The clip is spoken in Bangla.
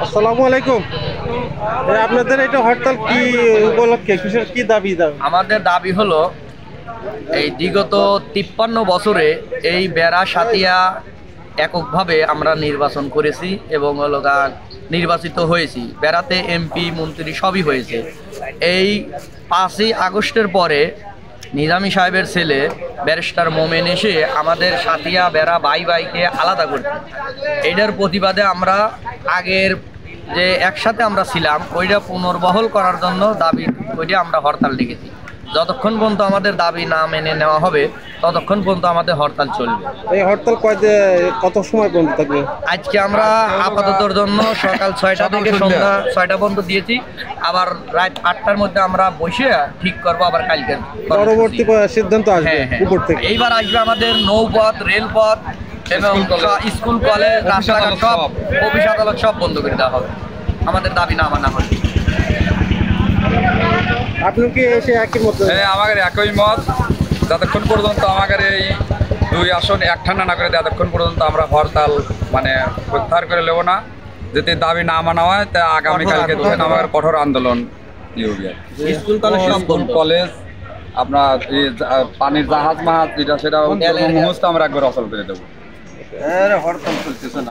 আসসালামু আলাইকুম। আপনাদের এটা হরতাল কি উপলক্ষে, কিসের কি দাবি? আমাদের দাবি হলো এই বিগত 53 বছরে এই বেড়া সাতিয়া এককভাবে আমরা নির্বাচন করেছি এবং নির্বাচিত হয়েছি। বেড়াতে এমপি মন্ত্রী সবই হয়েছে। এই 5ই আগস্টের পরে নিজামী সাহেবের ছেলে ব্যারিস্টার মোমেন এসে আমাদের সাতিয়া বেড়া ভাইকে আলাদা করছে। এটার প্রতিবাদে আমরা আগের যে একসাথে আমরা ছিলাম ওইটা পুনর্বহাল করার জন্য দাবি ওইটা আমরা হরতাল ডেকেছি। যতক্ষণ পর্যন্ত আমাদের দাবি না মেনে নেওয়া হবে ততক্ষণ পর্যন্ত আমাদের হরতাল চলবে। এই হরতাল কত সময় পর্যন্ত থাকবে? আজকে আমরা আপাততর জন্য সকাল 6টা থেকে সন্ধ্যা 6টা পর্যন্ত দিয়েছি। আবার রাত 8টার মধ্যে আমরা বসে ঠিক করবো আবার কালকে পরবর্তী সিদ্ধান্ত আসবে উপর থেকে। এইবার আসবে আমাদের নৌপথ, রেলপথ এবং স্কুল, কলেজ, রাস্তাঘাট সব, অফিস আদালত সব বন্ধ করে দেওয়া হবে আমাদের দাবি না মানা হলে। আপনি কি এসে একই মত? আমাদের একই মত। যতক্ষণ পর্যন্ত আমাদের এই 2 আসন একঠান্ডা না করে ততক্ষণ পর্যন্ত আমরা হরতাল প্রত্যাহার করে নেব না। যদি দাবি না মানা হয় তা আগামীকালকে আমাদের কঠোর আন্দোলন স্কুল কলেজ আপনার এই পানির জাহাজ মাহাজ যেটা সেটা সমস্ত আমরা একবার অচল করে দেবো। হরতাল চলতেছে না।